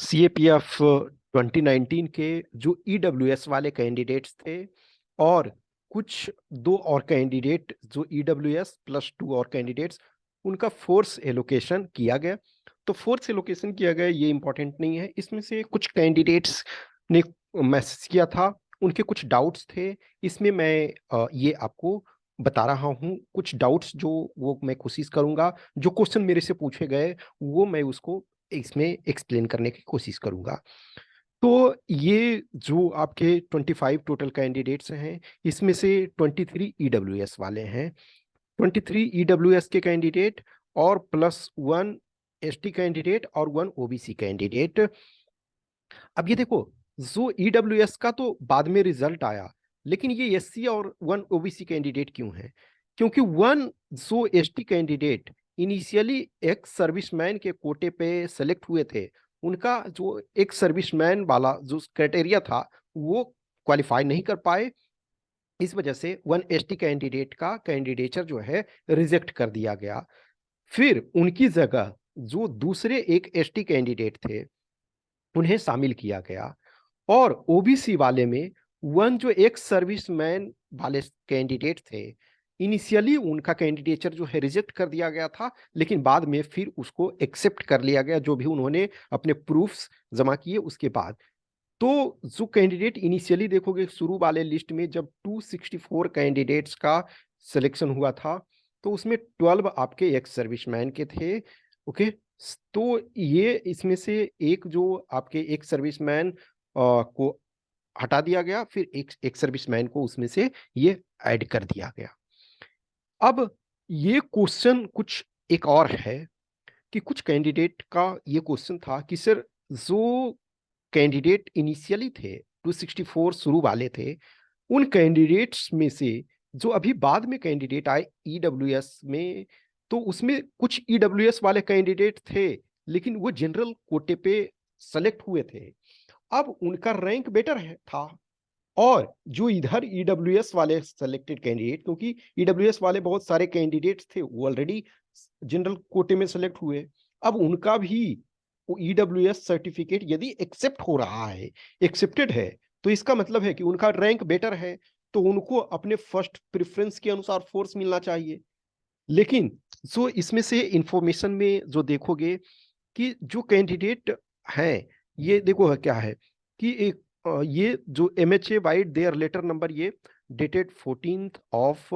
CAPF 2019 के जो EWS वाले कैंडिडेट्स थे और कुछ दो और कैंडिडेट जो ईडब्ल्यूएस प्लस 2 और कैंडिडेट्स, उनका फोर्स एलोकेशन किया गया। तो फोर्स एलोकेशन किया गया ये इंपॉर्टेंट नहीं है। इसमें से कुछ कैंडिडेट्स ने मैसेज किया था, उनके कुछ डाउट्स थे। इसमें मैं ये आपको बता रहा हूँ कुछ डाउट्स जो वो मैं कोशिश करूंगा, जो क्वेश्चन मेरे से पूछे गए वो मैं उसको इसमें एक्सप्लेन करने की कोशिश करूंगा। तो ये जो आपके 25 टोटल कैंडिडेट्स हैं, इसमें से 23 ईडब्ल्यूएस वाले हैं, 23 ईडब्ल्यूएस के कैंडिडेट और प्लस 1 एसटी कैंडिडेट और 1 ओबीसी कैंडिडेट। अब ये देखो, जो ईडब्ल्यूएस का तो बाद में रिजल्ट आया, लेकिन ये एससी और 1 ओबीसी कैंडिडेट क्यों है? क्योंकि 1 जो एसटी कैंडिडेट इनिशियली एक सर्विसमैन के कोटे पे सेलेक्ट हुए थे, उनका जो एक सर्विसमैन वाला जो क्राइटेरिया था वो क्वालिफाई नहीं कर पाए। इस वजह से 1 एसटी कैंडिडेट का कैंडिडेचर जो है रिजेक्ट कर दिया गया। फिर उनकी जगह जो दूसरे एक एसटी कैंडिडेट थे उन्हें शामिल किया गया। और ओबीसी वाले में 1 जो एक सर्विसमैन वाले कैंडिडेट थे, इनिशियली उनका कैंडिडेचर जो है रिजेक्ट कर दिया गया था, लेकिन बाद में फिर उसको एक्सेप्ट कर लिया गया, जो भी उन्होंने अपने प्रूफ्स जमा किए उसके बाद। तो जो कैंडिडेट इनिशियली देखोगे शुरू वाले लिस्ट में जब 264 कैंडिडेट्स का सिलेक्शन हुआ था, तो उसमें 12 आपके एक्स सर्विसमैन के थे। ओके, तो ये इसमें से एक जो आपके एक सर्विसमैन को हटा दिया गया, फिर एक सर्विसमैन को उसमें से ये ऐड कर दिया गया। अब ये क्वेश्चन कुछ एक और है कि कुछ कैंडिडेट का ये क्वेश्चन था कि सर, जो कैंडिडेट इनिशियली थे 264 शुरू वाले थे, उन कैंडिडेट्स में से जो अभी बाद में कैंडिडेट आए ईडब्ल्यूएस में, तो उसमें कुछ ईडब्ल्यूएस वाले कैंडिडेट थे लेकिन वो जनरल कोटे पे सेलेक्ट हुए थे। अब उनका रैंक बेटर है था, और जो इधर ईडब्ल्यूएस वाले सेलेक्टेड कैंडिडेट, क्योंकि ईडब्ल्यूएस वाले बहुत सारे कैंडिडेट्स थे वो ऑलरेडी जनरल कोटे में सेलेक्ट हुए, अब उनका भी ईडब्ल्यूएस सर्टिफिकेट यदि एक्सेप्ट हो रहा है, एक्सेप्टेड है, तो इसका मतलब है कि उनका रैंक बेटर है, तो उनको अपने फर्स्ट प्रेफरेंस के अनुसार फोर्स मिलना चाहिए। लेकिन जो इसमें से इंफॉर्मेशन में जो देखोगे कि जो कैंडिडेट हैं, ये देखो क्या है कि एक ये जो MHA vide their letter number, ये dated 14th of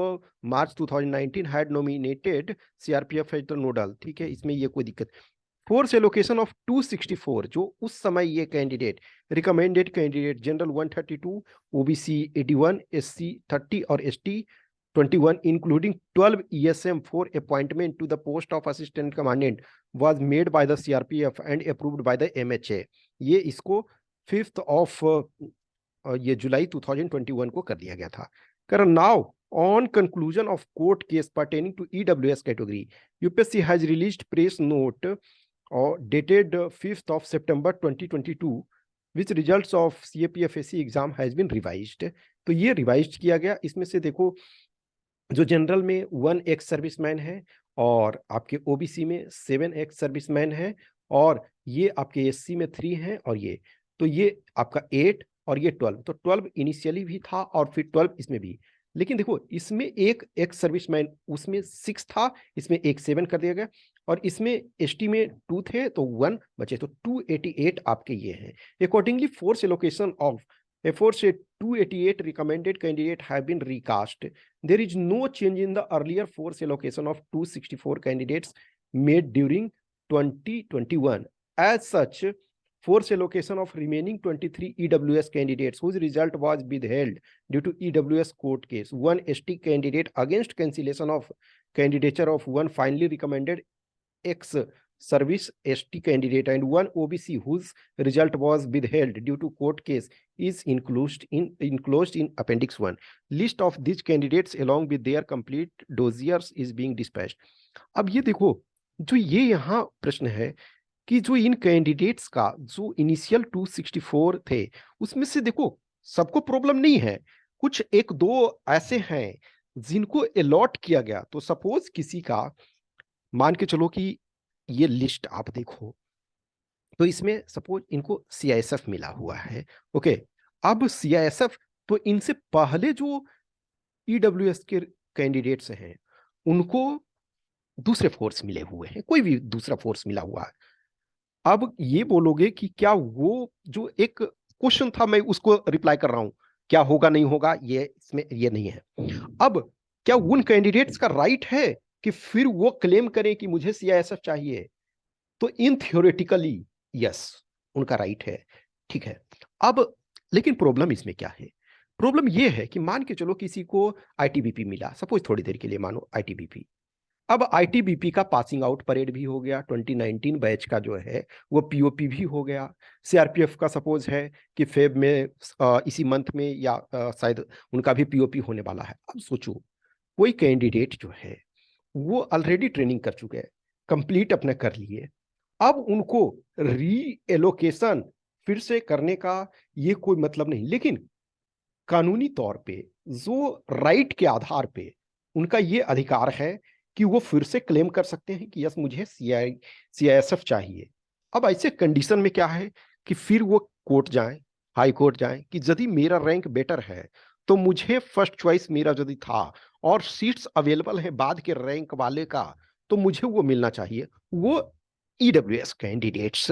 March 2019 had nominated CRPF as the nodal. ठीक है, इसमें ये कोई दिक्कत। फोर्स एलोकेशन ऑफ 264, जो उस समय ये candidate recommended candidate general 132, OBC 81, SC 30 और ST 21, including 12 ESM for appointment to the post of assistant commandant was made by the CRPF and approved by the MHA। ये इसको 5th of ये जुलाई 2021 को कर दिया गया था। कारण now on conclusion of court case pertaining to EWS category, UPSC has released press note dated 5th of September 2022 which results of CAPFSC exam has been revised। तो ये रिवाइज किया गया। इसमें से देखो, जो जनरल में 1 एक्स सर्विसमैन है और आपके ओबीसी में 7 एक्स सर्विसमैन है, और ये आपके एससी में 3 हैं, और ये तो ये आपका 8 और ये 12, तो 12 इनिशियली भी था और फिर 12 इसमें भी। लेकिन देखो, इसमें एक एक्स सर्विसमैन उसमें 6 था, इसमें एक 7 कर दिया गया, और इसमें एसटी में 2 थे तो 1 बचे, तो 288 आपके ये हैं। Accordingly force allocation of aforesaid 288 recommended candidate have been recast. There is no change in the earlier force allocation of 264 candidates made during 2021. As such, force allocation of remaining 23 EWS candidates whose result was withheld due to EWS court case, 1 ST candidate against cancellation of candidature of 1 finally recommended ex service ST candidate and 1 OBC whose result was withheld due to court case is enclosed in appendix 1. List of these candidates along with their complete dossiers is being dispatched। अब ये देखो, जो ये यहाँ प्रश्न है कि जो इन कैंडिडेट्स का जो इनिशियल 264 थे, उसमें से देखो सबको प्रॉब्लम नहीं है, कुछ एक दो ऐसे हैं जिनको अलॉट किया गया। तो सपोज किसी का, मान के चलो कि ये लिस्ट आप देखो तो इसमें सपोज इनको CISF मिला हुआ है, ओके। अब CISF, तो इनसे पहले जो EWS के कैंडिडेट्स हैं उनको दूसरे फोर्स मिले हुए हैं, कोई भी दूसरा फोर्स मिला हुआ है। अब ये बोलोगे कि क्या वो जो एक क्वेश्चन था मैं उसको रिप्लाई कर रहा हूं, क्या होगा नहीं होगा ये इसमें ये नहीं है। अब क्या उन कैंडिडेट्स का राइट है कि फिर वो क्लेम करें कि मुझे CISF चाहिए? तो इन थियोरेटिकली यस, उनका राइट है, ठीक है। अब लेकिन प्रॉब्लम इसमें क्या है? प्रॉब्लम ये है कि मान के चलो किसी को ITBP मिला, सपोज थोड़ी देर के लिए मानो ITBP। अब ITBP का पासिंग आउट परेड भी हो गया, 2019 बैच का जो है वो POP भी हो गया। CRPF का सपोज है कि फेब में इसी मंथ में या शायद उनका भी POP होने वाला है। अब सोचो कोई कैंडिडेट जो है वो ऑलरेडी ट्रेनिंग कर चुके हैं, कंप्लीट अपने कर लिए, अब उनको री एलोकेशन फिर से करने का ये कोई मतलब नहीं। लेकिन कानूनी तौर पे जो राइट के आधार पे उनका ये अधिकार है कि वो फिर से क्लेम कर सकते हैं कि यस मुझे CISF चाहिए। अब ऐसे कंडीशन में क्या है कि फिर वो कोर्ट जाएं, हाई कोर्ट जाएं कि यदि मेरा रैंक बेटर है तो मुझे फर्स्ट चॉइस मेरा यदि था और सीट्स अवेलेबल है बाद के रैंक वाले का, तो मुझे वो मिलना चाहिए, वो EWS कैंडिडेट्स।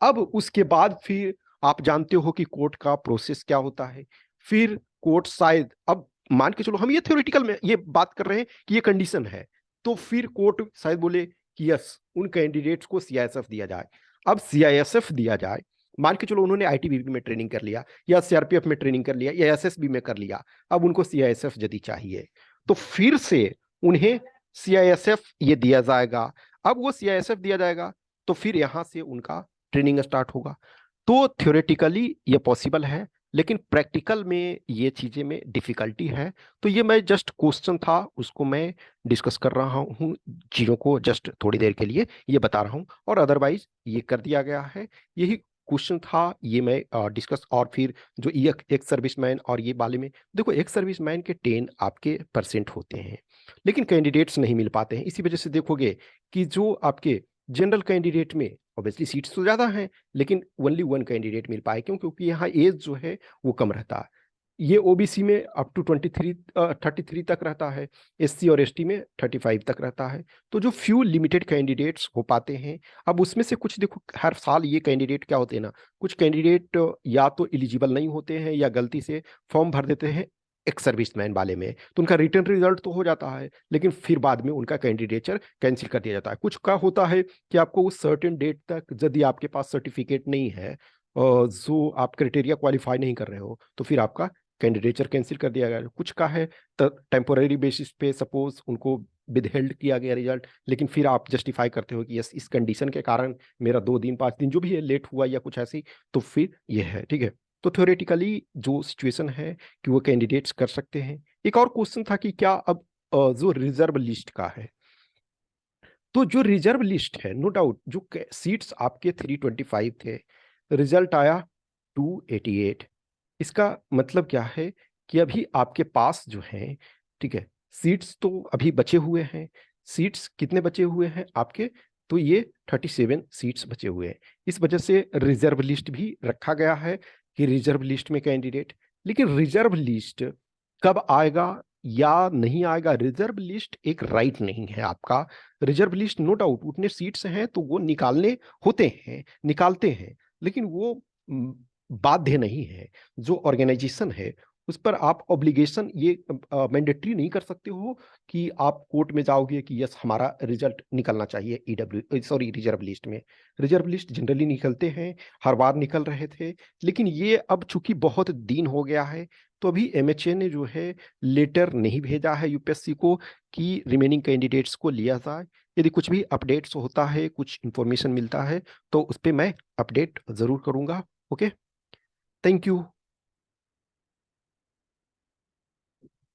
अब उसके बाद फिर आप जानते हो कि कोर्ट का प्रोसेस क्या होता है। फिर कोर्ट शायद, अब मान के चलो हम ये थ्योरेटिकल में ये बात कर रहे हैं कि ये कंडीशन है, तो फिर कोर्ट शायद बोले कि यस उन कैंडिडेट्स को CISF दिया जाए। अब CISF दिया जाए, मान के चलो उन्होंने ITBP में ट्रेनिंग कर लिया या CRPF में ट्रेनिंग कर लिया या SSB में कर लिया, अब उनको CISF यदि चाहिए तो फिर से उन्हें CISF ये दिया जाएगा। अब वो CISF दिया जाएगा तो फिर यहां से उनका ट्रेनिंग स्टार्ट होगा। तो थ्योरेटिकली ये पॉसिबल है, लेकिन प्रैक्टिकल में ये चीजें में डिफिकल्टी है। तो ये मैं जस्ट क्वेश्चन था उसको मैं डिस्कस कर रहा हूँ, चीजों को जस्ट थोड़ी देर के लिए ये बता रहा हूँ, और अदरवाइज ये कर दिया गया है। यही क्वेश्चन था, ये मैं डिस्कस। और फिर जो एक सर्विसमैन और ये वाले में देखो, एक सर्विसमैन के 10 आपके परसेंट होते हैं लेकिन कैंडिडेट्स नहीं मिल पाते हैं। इसी वजह से देखोगे कि जो आपके जनरल कैंडिडेट में ऑब्वियसली सीट्स तो ज्यादा हैं लेकिन ओनली वन कैंडिडेट मिल पाए, क्यों? क्योंकि यहाँ एज जो है वो कम रहता है। ये OBC में अप टू 33 तक रहता है, SC और ST में 35 तक रहता है। तो जो फ्यू लिमिटेड कैंडिडेट्स हो पाते हैं, अब उसमें से कुछ देखो हर साल ये कैंडिडेट क्या होते हैं ना, कुछ कैंडिडेट या तो एलिजिबल नहीं होते हैं या गलती से फॉर्म भर देते हैं एक सर्विसमैन वाले में, तो उनका रिटर्न रिजल्ट तो हो जाता है लेकिन फिर बाद में उनका कैंडिडेचर कैंसिल कर दिया जाता है। कुछ का होता है कि आपको उस सर्टेन डेट तक यदि आपके पास सर्टिफिकेट नहीं है, जो आप क्राइटेरिया क्वालिफाई नहीं कर रहे हो, तो फिर आपका कैंडिडेचर कैंसिल कर दिया गया। कुछ का है टेम्पोररी बेसिस पे सपोज उनको विदहेल्ड किया गया रिजल्ट, लेकिन फिर आप जस्टिफाई करते हो कि यस इस कंडीशन के कारण मेरा 2 दिन 5 दिन जो भी है लेट हुआ या कुछ ऐसी, तो फिर ये है, ठीक है। तो थ्योरेटिकली जो सिचुएशन है कि वो कैंडिडेट्स कर सकते हैं। एक और क्वेश्चन था कि क्या अब जो रिजर्व लिस्ट का है, तो जो रिजर्व लिस्ट है नो डाउट जो सीट्स आपके 325 थे, रिजल्ट आया 288। इसका मतलब क्या है कि अभी आपके पास जो है, ठीक है, सीट्स तो अभी बचे हुए हैं। सीट्स कितने बचे हुए हैं आपके? तो ये 37 सीट्स बचे हुए हैं। इस वजह से रिजर्व लिस्ट भी रखा गया है कि रिजर्व लिस्ट में कैंडिडेट। लेकिन रिजर्व लिस्ट कब आएगा या नहीं आएगा, रिजर्व लिस्ट एक राइट नहीं है आपका। रिजर्व लिस्ट नो डाउट उतने सीट्स हैं तो वो निकालने होते हैं, निकालते हैं, लेकिन वो बाध्य नहीं है। जो ऑर्गेनाइजेशन है उस पर आप ऑब्लिगेशन ये मैंडेटरी नहीं कर सकते हो कि आप कोर्ट में जाओगे कि यस हमारा रिजल्ट निकलना चाहिए रिजर्व लिस्ट में। रिजर्व लिस्ट जनरली निकलते हैं, हर बार निकल रहे थे, लेकिन ये अब चूंकि बहुत दिन हो गया है तो अभी MHA ने जो है लेटर नहीं भेजा है UPSC को कि रिमेनिंग कैंडिडेट्स को लिया जाए। यदि कुछ भी अपडेट्स होता है, कुछ इंफॉर्मेशन मिलता है तो उस पर मैं अपडेट जरूर करूंगा। Okay, thank you.